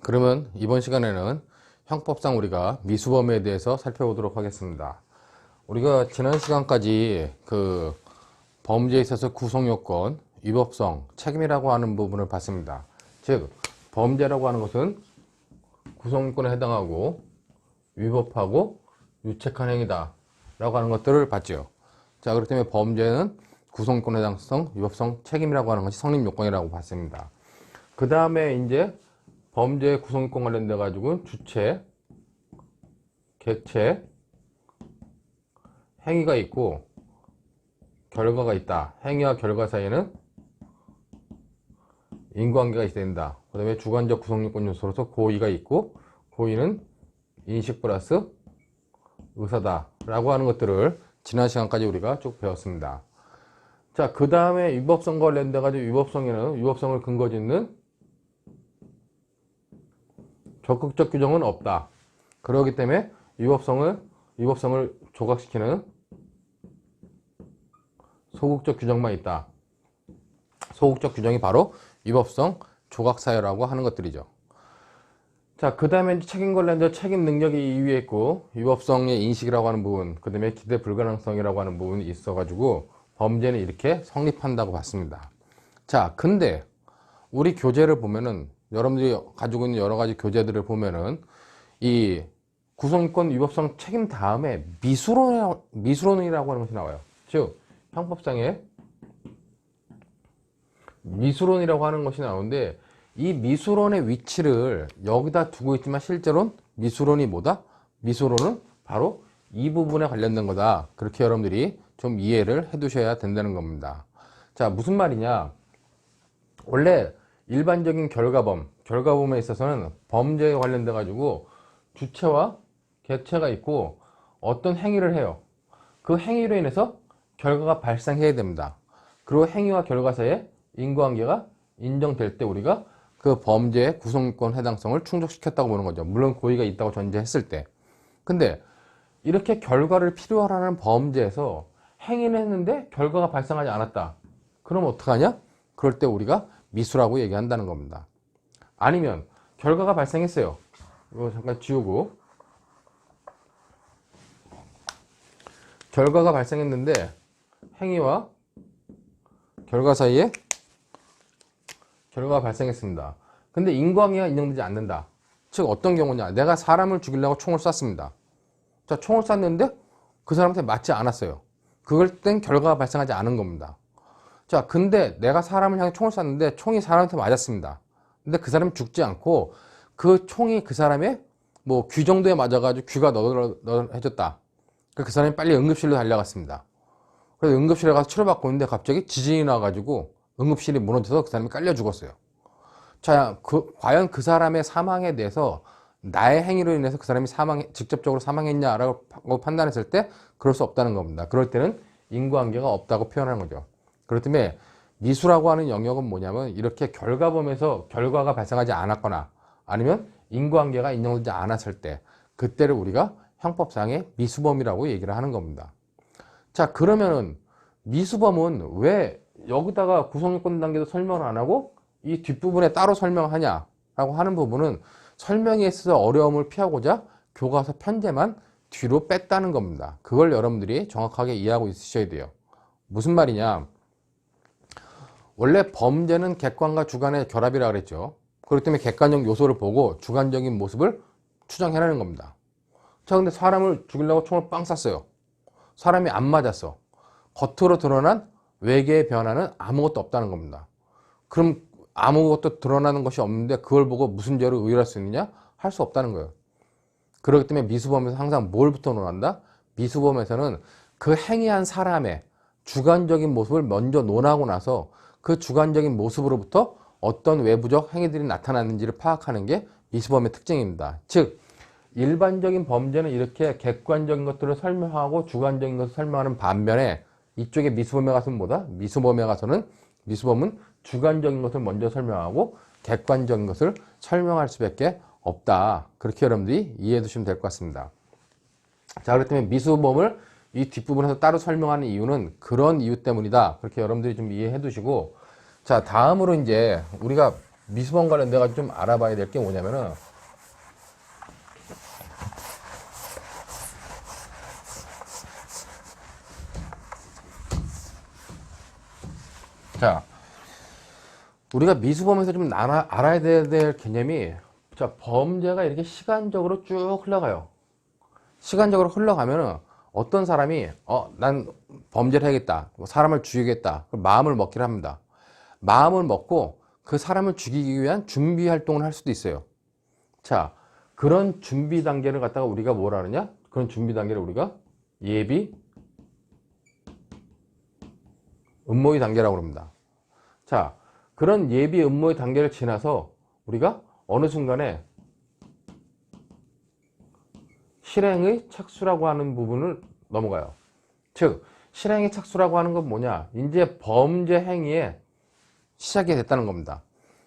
그러면 이번 시간에는 형법상 우리가 미수범에 대해서 살펴보도록 하겠습니다. 우리가 지난 시간까지 그 범죄에 있어서 구성요건, 위법성, 책임이라고 하는 부분을 봤습니다. 즉, 범죄라고 하는 것은 구성요건에 해당하고 위법하고 유책한 행위다 라고 하는 것들을 봤죠. 자, 그렇기 때문에 범죄는 구성요건에 해당성, 위법성, 책임이라고 하는 것이 성립요건이라고 봤습니다. 그 다음에 이제 범죄 구성요건 관련돼 가지고 주체, 객체, 행위가 있고 결과가 있다. 행위와 결과 사이에는 인과관계가 있어야 된다. 그 다음에 주관적 구성요건 요소로서 고의가 있고 고의는 인식 플러스 의사다 라고 하는 것들을 지난 시간까지 우리가 쭉 배웠습니다. 자, 그 다음에 위법성과 관련돼 가지고 위법성에는 위법성을 근거 짓는 적극적 규정은 없다. 그렇기 때문에 위법성을 조각시키는 소극적 규정만 있다. 소극적 규정이 바로 위법성 조각사유라고 하는 것들이죠. 자, 그 다음에 책임 관련된 책임 능력이 2위에 있고 위법성의 인식이라고 하는 부분, 그 다음에 기대 불가능성이라고 하는 부분이 있어가지고 범죄는 이렇게 성립한다고 봤습니다. 자, 근데 우리 교재를 보면은 여러분들이 가지고 있는 여러 가지 교재들을 보면은 이 구성요건 위법성 책임 다음에 미수론이라고 하는 것이 나와요. 즉, 형법상에 미수론이라고 하는 것이 나오는데 이 미수론의 위치를 여기다 두고 있지만 실제로는 미수론이 뭐다? 미수론은 바로 이 부분에 관련된 거다. 그렇게 여러분들이 좀 이해를 해 두셔야 된다는 겁니다. 자, 무슨 말이냐? 원래 일반적인 결과범에 있어서는 범죄에 관련돼 가지고 주체와 객체가 있고 어떤 행위를 해요. 그 행위로 인해서 결과가 발생해야 됩니다. 그리고 행위와 결과 사이에 인과관계가 인정될 때 우리가 그 범죄의 구성요건 해당성을 충족시켰다고 보는 거죠. 물론 고의가 있다고 전제했을 때. 근데 이렇게 결과를 필요로 하는 범죄에서 행위는 했는데 결과가 발생하지 않았다. 그럼 어떡하냐? 그럴 때 우리가 미수라고 얘기한다는 겁니다. 아니면 결과가 발생했어요. 이거 잠깐 지우고, 결과가 발생했는데 행위와 결과 사이에 결과가 발생했습니다. 근데 인과관계가 인정되지 않는다. 즉 어떤 경우냐? 내가 사람을 죽이려고 총을 쐈습니다. 자, 총을 쐈는데 그 사람한테 맞지 않았어요. 그럴 땐 결과가 발생하지 않은 겁니다. 자, 근데 내가 사람을 향해 총을 쐈는데 총이 사람한테 맞았습니다. 근데 그 사람이 죽지 않고 그 총이 그 사람의 뭐 귀 정도에 맞아가지고 귀가 너덜너덜해졌다. 그 사람이 빨리 응급실로 달려갔습니다. 그래서 응급실에 가서 치료받고 있는데 갑자기 지진이 나가지고 응급실이 무너져서 그 사람이 깔려 죽었어요. 자, 과연 그 사람의 사망에 대해서 나의 행위로 인해서 그 사람이 직접적으로 사망했냐라고 판단했을 때 그럴 수 없다는 겁니다. 그럴 때는 인과관계가 없다고 표현하는 거죠. 그렇기 때문에 미수라고 하는 영역은 뭐냐면 이렇게 결과범에서 결과가 발생하지 않았거나 아니면 인과관계가 인정되지 않았을 때 그때를 우리가 형법상의 미수범이라고 얘기를 하는 겁니다. 자, 그러면은 미수범은 왜 여기다가 구성요건 단계도 설명을 안 하고 이 뒷부분에 따로 설명하냐라고 하는 부분은 설명에 있어서 어려움을 피하고자 교과서 편제만 뒤로 뺐다는 겁니다. 그걸 여러분들이 정확하게 이해하고 있으셔야 돼요. 무슨 말이냐? 원래 범죄는 객관과 주관의 결합이라고 그랬죠. 그렇기 때문에 객관적 요소를 보고 주관적인 모습을 추정해내는 겁니다. 자, 근데 사람을 죽이려고 총을 빵 쐈어요. 사람이 안 맞았어. 겉으로 드러난 외계의 변화는 아무것도 없다는 겁니다. 그럼 아무것도 드러나는 것이 없는데 그걸 보고 무슨 죄로 의율할 수 있느냐? 할 수 없다는 거예요. 그렇기 때문에 미수범에서 항상 뭘부터 논한다? 미수범에서는 그 행위한 사람의 주관적인 모습을 먼저 논하고 나서 그 주관적인 모습으로부터 어떤 외부적 행위들이 나타났는지를 파악하는 게 미수범의 특징입니다. 즉, 일반적인 범죄는 이렇게 객관적인 것들을 설명하고 주관적인 것을 설명하는 반면에 이쪽에 미수범에 가서는 뭐다? 미수범은 주관적인 것을 먼저 설명하고 객관적인 것을 설명할 수밖에 없다. 그렇게 여러분들이 이해해 두시면 될 것 같습니다. 자, 그렇기 때문에 미수범을 이 뒷부분에서 따로 설명하는 이유는 그런 이유 때문이다. 그렇게 여러분들이 좀 이해해 두시고, 자, 다음으로 이제 우리가 미수범 관련돼 가지고 좀 알아봐야 될 게 뭐냐면은 자, 우리가 미수범에서 좀 알아야 될 개념이 자, 범죄가 이렇게 시간적으로 쭉 흘러가요. 시간적으로 흘러가면은 어떤 사람이 난 범죄를 해야겠다. 사람을 죽이겠다. 마음을 먹기를 합니다. 마음을 먹고 그 사람을 죽이기 위한 준비 활동을 할 수도 있어요. 자, 그런 준비 단계를 갖다가 우리가 뭐라 하느냐? 그런 준비 단계를 우리가 예비 음모의 단계라고 합니다. 자, 그런 예비 음모의 단계를 지나서 우리가 어느 순간에 실행의 착수라고 하는 부분을 넘어가요. 즉, 실행의 착수라고 하는 건 뭐냐? 이제 범죄 행위에 시작이 됐다는 겁니다.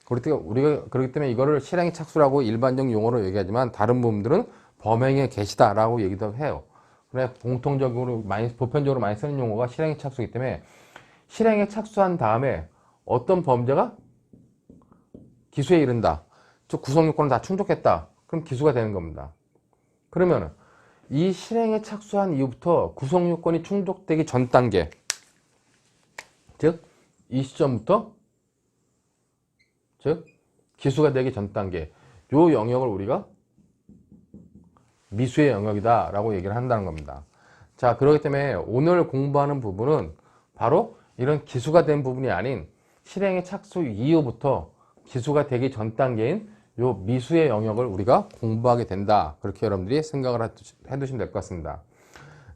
그렇기 때문에 이거를 실행의 착수라고 일반적 용어로 얘기하지만 다른 부분들은 범행의 개시다라고 얘기도 해요. 그래 공통적으로 보편적으로 많이 쓰는 용어가 실행의 착수이기 때문에 실행에 착수한 다음에 어떤 범죄가 기수에 이른다. 즉 구성요건을 다 충족했다. 그럼 기수가 되는 겁니다. 그러면 이 실행에 착수한 이후부터 구성요건이 충족되기 전 단계, 즉 이 시점부터 즉 기수가 되기 전 단계, 요 영역을 우리가 미수의 영역이다 라고 얘기를 한다는 겁니다. 자, 그렇기 때문에 오늘 공부하는 부분은 바로 이런 기수가 된 부분이 아닌 실행의 착수 이후부터 기수가 되기 전 단계인 요 미수의 영역을 우리가 공부하게 된다. 그렇게 여러분들이 생각을 해두시면 될 것 같습니다.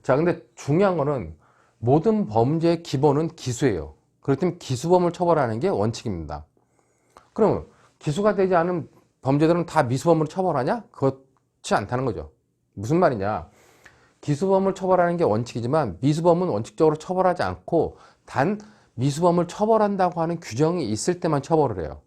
자, 근데 중요한 거는 모든 범죄의 기본은 기수예요. 그렇기 때문에 기수범을 처벌하는 게 원칙입니다. 그럼 기수가 되지 않은 범죄들은 다 미수범으로 처벌하냐? 그렇지 않다는 거죠. 무슨 말이냐? 기수범을 처벌하는 게 원칙이지만 미수범은 원칙적으로 처벌하지 않고 단 미수범을 처벌한다고 하는 규정이 있을 때만 처벌을 해요.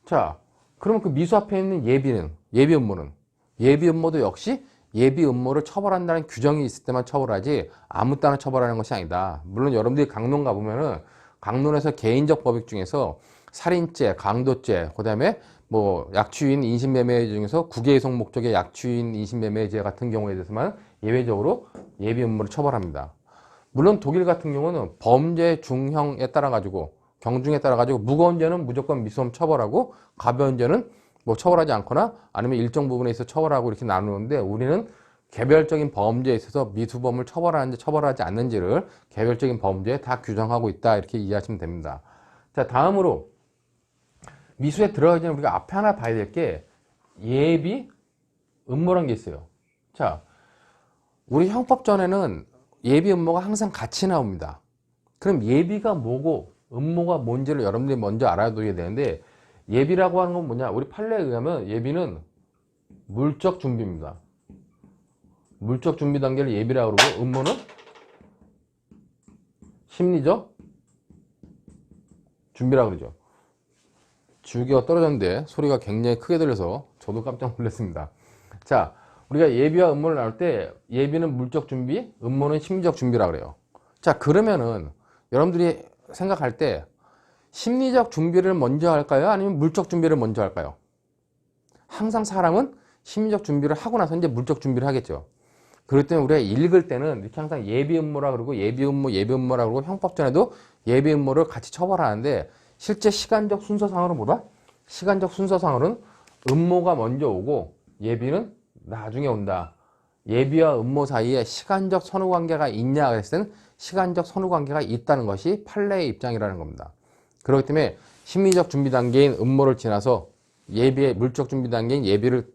자, 그러면 그 미수 앞에 있는 예비 음모는 예비 음모도 역시 예비 음모를 처벌한다는 규정이 있을 때만 처벌하지 아무 때나 처벌하는 것이 아니다. 물론 여러분들이 강론 가보면은 강론에서 개인적 법익 중에서 살인죄, 강도죄, 그 다음에 뭐 약취인 인신매매 중에서 국외이송 목적의 약취인 인신매매죄 같은 경우에 대해서만 예외적으로 예비 음모를 처벌합니다. 물론 독일 같은 경우는 범죄 중형에 따라 가지고 경중에 따라 가지고 무거운 죄는 무조건 미수범 처벌하고 가벼운 죄는 뭐 처벌하지 않거나 아니면 일정 부분에 있어 처벌하고 이렇게 나누는데 우리는 개별적인 범죄에 있어서 미수범을 처벌하는지 처벌하지 않는지를 개별적인 범죄에 다 규정하고 있다 이렇게 이해하시면 됩니다. 자, 다음으로 미수에 들어가기 전에 우리가 앞에 하나 봐야 될 게 예비 음모란 게 있어요. 자, 우리 형법전에는 예비 음모가 항상 같이 나옵니다. 그럼 예비가 뭐고 음모가 뭔지를 여러분들이 먼저 알아둬야 되는데 예비라고 하는 건 뭐냐? 우리 판례에 의하면 예비는 물적 준비입니다. 물적 준비 단계를 예비라고 그러고 음모는 심리적 준비라고 그러죠. 줄기가 떨어졌는데 소리가 굉장히 크게 들려서 저도 깜짝 놀랐습니다. 자, 우리가 예비와 음모를 나눌 때 예비는 물적 준비, 음모는 심리적 준비라고 그래요. 자, 그러면은 여러분들이 생각할 때 심리적 준비를 먼저 할까요? 아니면 물적 준비를 먼저 할까요? 항상 사람은 심리적 준비를 하고 나서 이제 물적 준비를 하겠죠. 그렇기 때문에 우리가 읽을 때는 이렇게 항상 예비 음모라 그러고 예비 음모라 그러고 형법전에도 예비 음모를 같이 처벌하는데 실제 시간적 순서상으로는 뭐다? 시간적 순서상으로는 음모가 먼저 오고 예비는 나중에 온다. 예비와 음모 사이에 시간적 선후관계가 있냐 그랬을 때는 시간적 선후관계가 있다는 것이 판례의 입장이라는 겁니다. 그렇기 때문에 심리적 준비 단계인 음모를 지나서 예비의 물적 준비 단계인 예비를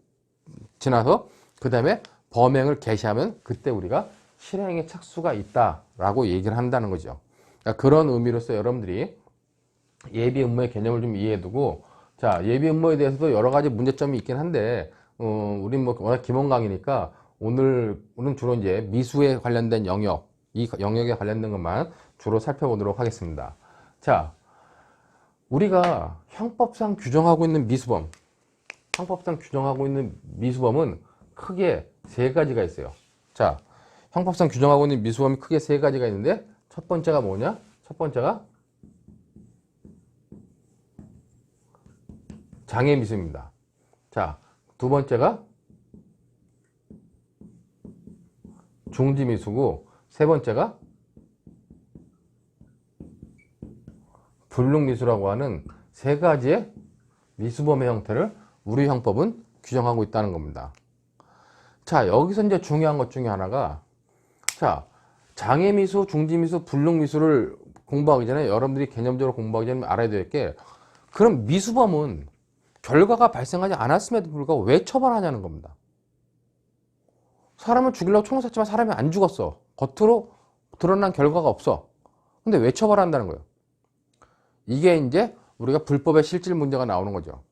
지나서 그 다음에 범행을 개시하면 그때 우리가 실행의 착수가 있다라고 얘기를 한다는 거죠. 그러니까 그런 의미로서 여러분들이 예비 음모의 개념을 좀 이해해두고 자, 예비 음모에 대해서도 여러 가지 문제점이 있긴 한데 우린 뭐 워낙 기본 강의니까 오늘은 주로 이제 미수에 관련된 영역, 이 영역에 관련된 것만 주로 살펴보도록 하겠습니다. 자, 우리가 형법상 규정하고 있는 미수범, 형법상 규정하고 있는 미수범은 크게 세 가지가 있어요. 자, 형법상 규정하고 있는 미수범이 크게 세 가지가 있는데 첫 번째가 뭐냐? 첫 번째가 장애미수입니다. 자, 두 번째가 중지미수고, 세 번째가 불능미수라고 하는 세 가지의 미수범의 형태를 우리 형법은 규정하고 있다는 겁니다. 자, 여기서 이제 중요한 것 중에 하나가, 자, 장애미수, 중지미수, 불능미수를 공부하기 전에 여러분들이 개념적으로 공부하기 전에 알아야 될 게, 그럼 미수범은 결과가 발생하지 않았음에도 불구하고 왜 처벌하냐는 겁니다. 사람을 죽이려고 총을 쐈지만 사람이 안 죽었어. 겉으로 드러난 결과가 없어. 근데 왜 처벌한다는 거예요? 이게 이제 우리가 불법의 실질 문제가 나오는 거죠.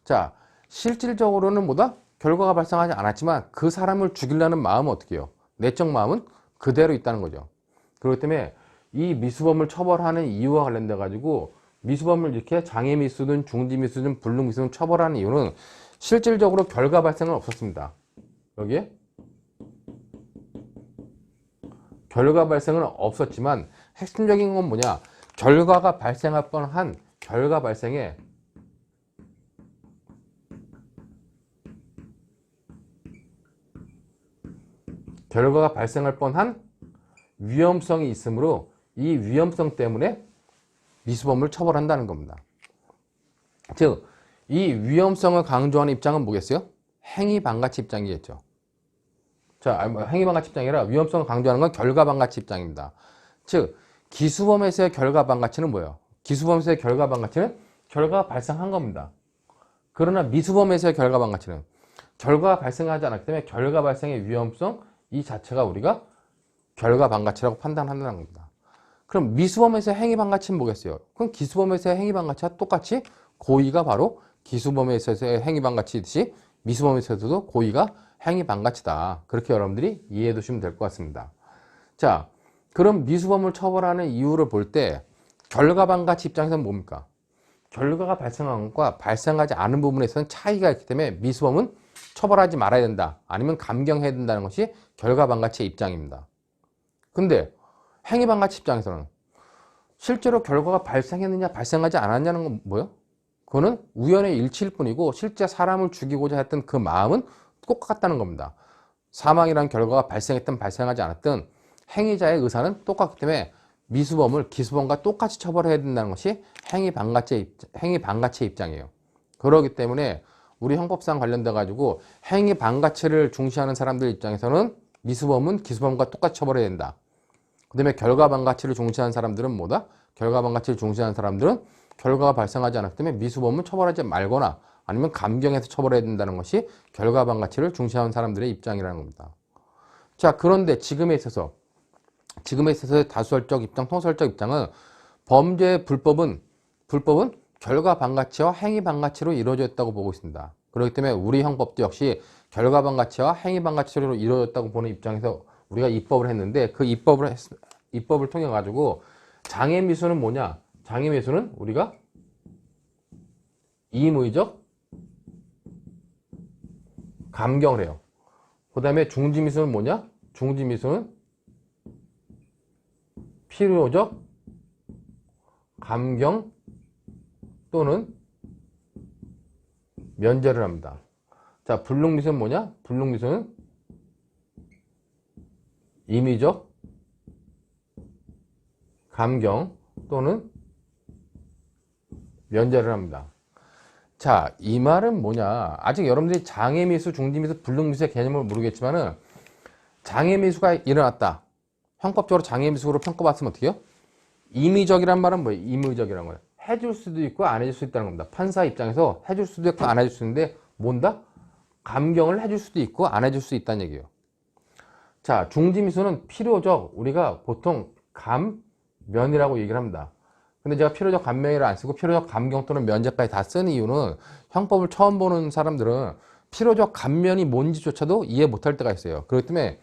자, 실질적으로는 뭐다? 결과가 발생하지 않았지만 그 사람을 죽이려는 마음은 어떻게 해요? 내적 마음은 그대로 있다는 거죠. 그렇기 때문에 이 미수범을 처벌하는 이유와 관련돼 가지고 미수범을 이렇게 장애미수든 중지미수든 불능미수든 처벌하는 이유는 실질적으로 결과 발생은 없었습니다. 여기에 결과 발생은 없었지만 핵심적인 건 뭐냐? 결과가 발생할 뻔한 결과 발생에 결과가 발생할 뻔한 위험성이 있으므로 이 위험성 때문에 미수범을 처벌한다는 겁니다. 즉, 이 위험성을 강조하는 입장은 뭐겠어요? 행위반가치 입장이겠죠. 자, 행위반가치 입장이 아니라 위험성을 강조하는 건 결과반가치 입장입니다. 즉, 기수범에서의 결과반가치는 뭐예요? 기수범에서의 결과반가치는 결과가 발생한 겁니다. 그러나 미수범에서의 결과반가치는 결과가 발생하지 않았기 때문에 결과 발생의 위험성 이 자체가 우리가 결과반가치라고 판단한다는 겁니다. 그럼 미수범에서의 행위반가치는 뭐겠어요? 그럼 기수범에서의 행위반가치와 똑같이 고의가 바로 기수범에서의 행위반가치이듯이 미수범에서도 고의가 행위반가치다. 그렇게 여러분들이 이해해 두시면 될 것 같습니다. 자, 그럼 미수범을 처벌하는 이유를 볼 때 결과반가치 입장에서는 뭡니까? 결과가 발생한 것과 발생하지 않은 부분에서는 차이가 있기 때문에 미수범은 처벌하지 말아야 된다. 아니면 감경해야 된다는 것이 결과반가치의 입장입니다. 근데 행위반가치 입장에서는 실제로 결과가 발생했느냐 발생하지 않았냐는 건 뭐예요? 그거는 우연의 일치일 뿐이고 실제 사람을 죽이고자 했던 그 마음은 똑같다는 겁니다. 사망이라는 결과가 발생했든 발생하지 않았든 행위자의 의사는 똑같기 때문에 미수범을 기수범과 똑같이 처벌해야 된다는 것이 행위반가치의 입장이에요. 그렇기 때문에 우리 형법상 관련돼 가지고 행위반가치를 중시하는 사람들 입장에서는 미수범은 기수범과 똑같이 처벌해야 된다. 그 다음에 결과반가치를 중시하는 사람들은 뭐다? 결과반가치를 중시하는 사람들은 결과가 발생하지 않았기 때문에 미수범은 처벌하지 말거나 아니면 감경해서 처벌해야 된다는 것이 결과반가치를 중시하는 사람들의 입장이라는 겁니다. 자, 그런데 지금에 있어서의 다수설적 입장, 통설적 입장은 범죄의 불법은 결과반가치와 행위반가치로 이루어져 있다고 보고 있습니다. 그렇기 때문에 우리 형법도 역시 결과반가치와 행위반가치로 이루어졌다고 보는 입장에서 우리가 입법을 했는데 그 입법을 통해 가지고 장애미수는 뭐냐? 장애미수는 우리가 임의적 감경을 해요. 그 다음에 중지미수는 뭐냐? 중지미수는 필요적 감경 또는 면제를 합니다. 자, 불능미수는 뭐냐? 불능미수는 임의적 감경 또는 면제를 합니다. 자, 이 말은 뭐냐? 아직 여러분들이 장애미수, 중지미수, 불능미수의 개념을 모르겠지만은 장애미수가 일어났다. 형법적으로 장애미수로 평가받으면 어떻게 해요? 임의적이란 말은 뭐예요? 임의적이란 거예요. 해줄 수도 있고 안 해줄 수 있다는 겁니다. 판사 입장에서 해줄 수도 있고 안 해줄 수 있는데 뭔다? 감경을 해줄 수도 있고 안 해줄 수 있다는 얘기예요. 자, 중지미수는 필요적, 우리가 보통 감면이라고 얘기를 합니다. 근데 제가 필요적 감면이를 안 쓰고 필요적 감경 또는 면제까지 다 쓰는 이유는 형법을 처음 보는 사람들은 필요적 감면이 뭔지조차도 이해 못할 때가 있어요. 그렇기 때문에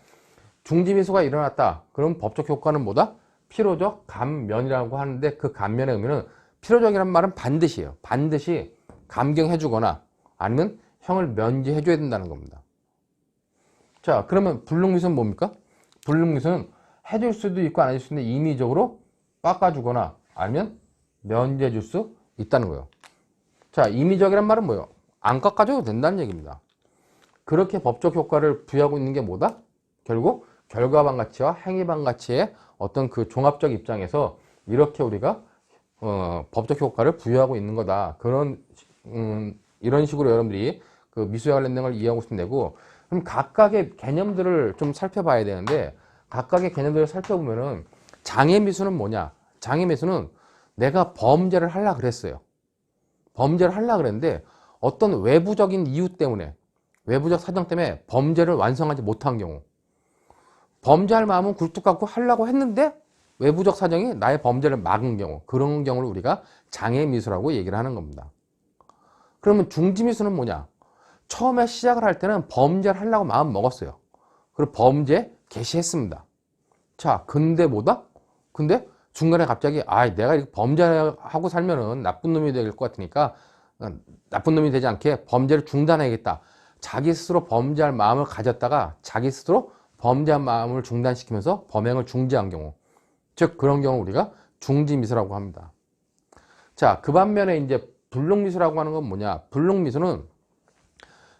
중지미수가 일어났다. 그럼 법적 효과는 뭐다? 필요적 감면이라고 하는데 그 감면의 의미는 필요적이란 말은 반드시예요. 반드시 감경해주거나 아니면 형을 면제해줘야 된다는 겁니다. 자, 그러면 불능미수는 뭡니까? 불능미수는 해줄 수도 있고 안 해줄 수 있는데 임의적으로 깎아주거나 아니면 면제해줄 수 있다는 거예요. 자, 임의적이란 말은 뭐예요? 안 깎아줘도 된다는 얘기입니다. 그렇게 법적 효과를 부여하고 있는 게 뭐다? 결국 결과반 가치와 행위반 가치의 어떤 그 종합적 입장에서 이렇게 우리가 법적 효과를 부여하고 있는 거다. 그런 이런 식으로 여러분들이 그 미수에 관련된 걸 이해하고 있으면 되고, 그럼 각각의 개념들을 좀 살펴봐야 되는데, 각각의 개념들을 살펴보면은 장애미수는 뭐냐? 장애미수는 내가 범죄를 하려고 그랬어요. 범죄를 하려고 그랬는데 어떤 외부적인 이유 때문에, 외부적 사정 때문에 범죄를 완성하지 못한 경우, 범죄할 마음은 굴뚝 갖고 하려고 했는데 외부적 사정이 나의 범죄를 막은 경우, 그런 경우를 우리가 장애미수라고 얘기를 하는 겁니다. 그러면 중지미수는 뭐냐? 처음에 시작을 할 때는 범죄를 하려고 마음 먹었어요. 그리고 범죄 개시했습니다. 자, 근데 뭐다? 근데 중간에 갑자기 내가 이렇게 범죄하고 살면은 나쁜 놈이 될 것 같으니까 나쁜 놈이 되지 않게 범죄를 중단해야겠다. 자기 스스로 범죄할 마음을 가졌다가 자기 스스로 범죄한 마음을 중단시키면서 범행을 중지한 경우, 즉 그런 경우 우리가 중지미수라고 합니다. 자, 그 반면에 이제 불능미수라고 하는 건 뭐냐? 불능미수는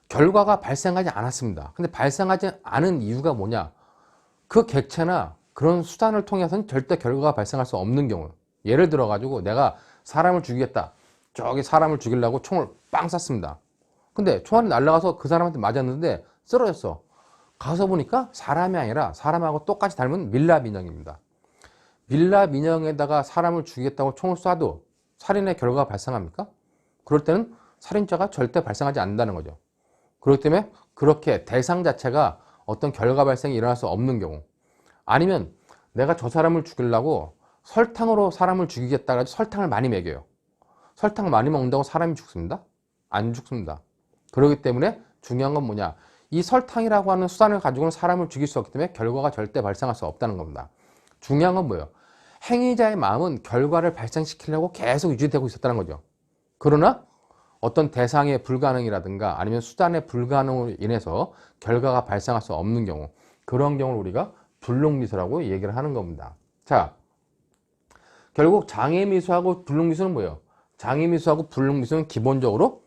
결과가 발생하지 않았습니다. 근데 발생하지 않은 이유가 뭐냐? 그 객체나 그런 수단을 통해서는 절대 결과가 발생할 수 없는 경우. 예를 들어 가지고 내가 사람을 죽이겠다. 저기 사람을 죽이려고 총을 빵 쐈습니다. 근데 총알이 날아가서 그 사람한테 맞았는데 쓰러졌어. 가서 보니까 사람이 아니라 사람하고 똑같이 닮은 밀랍 인형입니다. 밀랍 인형에다가 사람을 죽이겠다고 총을 쏴도 살인의 결과가 발생합니까? 그럴 때는 살인죄가 절대 발생하지 않는다는 거죠. 그렇기 때문에 그렇게 대상 자체가 어떤 결과 발생이 일어날 수 없는 경우, 아니면 내가 저 사람을 죽이려고 설탕으로 사람을 죽이겠다 해서 설탕을 많이 먹여요. 설탕 많이 먹는다고 사람이 죽습니다? 안 죽습니다. 그렇기 때문에 중요한 건 뭐냐? 이 설탕이라고 하는 수단을 가지고는 사람을 죽일 수 없기 때문에 결과가 절대 발생할 수 없다는 겁니다. 중요한 건 뭐예요? 행위자의 마음은 결과를 발생시키려고 계속 유지되고 있었다는 거죠. 그러나 어떤 대상의 불가능이라든가 아니면 수단의 불가능으로 인해서 결과가 발생할 수 없는 경우, 그런 경우를 우리가 불능미수라고 얘기를 하는 겁니다. 자, 결국 장애미수하고 불능미수는 뭐예요? 장애미수하고 불능미수는 기본적으로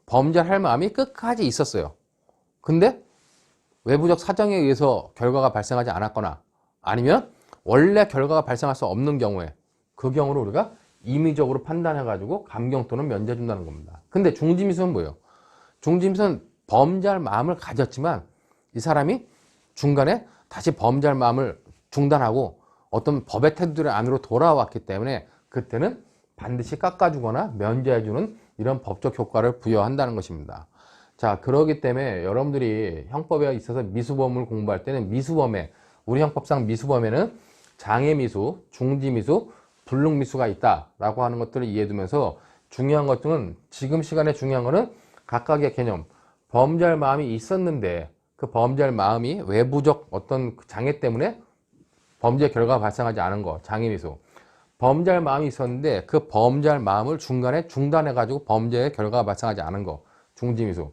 범죄를 할 마음이 끝까지 있었어요. 근데 외부적 사정에 의해서 결과가 발생하지 않았거나 아니면 원래 결과가 발생할 수 없는 경우에, 그 경우를 우리가 임의적으로 판단해가지고 감경 또는 면제해 준다는 겁니다. 근데 중지미수는 뭐예요? 중지미수는 범죄할 마음을 가졌지만 이 사람이 중간에 다시 범죄할 마음을 중단하고 어떤 법의 테두리 안으로 돌아왔기 때문에 그때는 반드시 깎아주거나 면제해주는 이런 법적 효과를 부여한다는 것입니다. 자, 그러기 때문에 여러분들이 형법에 있어서 미수범을 공부할 때는 미수범에, 우리 형법상 미수범에는 장애미수, 중지미수, 불능미수가 있다라고 하는 것들을 이해해 두면서, 중요한 것들은 지금 시간에 중요한 거는 각각의 개념, 범죄할 마음이 있었는데 그 범죄할 마음이 외부적 어떤 장애 때문에 범죄 결과가 발생하지 않은 거, 장애미수. 범죄할 마음이 있었는데 그 범죄할 마음을 중간에 중단해 가지고 범죄의 결과가 발생하지 않은 거, 중지미수.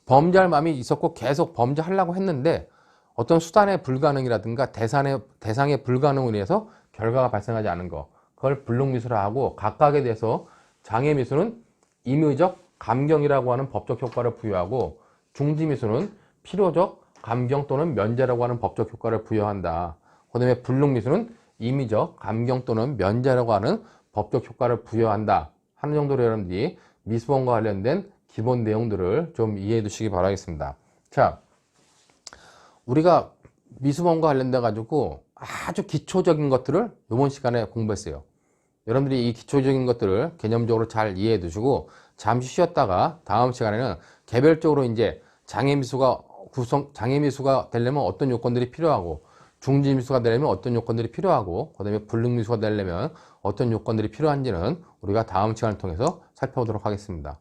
범죄할 마음이 있었고 계속 범죄하려고 했는데 어떤 수단의 불가능이라든가 대상의 불가능으로 인해서 결과가 발생하지 않은 거, 그걸 불능미수라 하고, 각각에 대해서 장애미수는 임의적 감경이라고 하는 법적 효과를 부여하고, 중지미수는 필요적 감경 또는 면제라고 하는 법적 효과를 부여한다. 그 다음에 불능미수는 임의적 감경 또는 면제라고 하는 법적 효과를 부여한다 하는 정도로 여러분들이 미수범과 관련된 기본 내용들을 좀 이해해 두시기 바라겠습니다. 자, 우리가 미수범과 관련돼 가지고 아주 기초적인 것들을 이번 시간에 공부했어요. 여러분들이 이 기초적인 것들을 개념적으로 잘 이해해 두시고 잠시 쉬었다가 다음 시간에는 개별적으로 이제 장애미수가 되려면 어떤 요건들이 필요하고, 중지미수가 되려면 어떤 요건들이 필요하고, 그 다음에 불능미수가 되려면 어떤 요건들이 필요한지는 우리가 다음 시간을 통해서 살펴보도록 하겠습니다.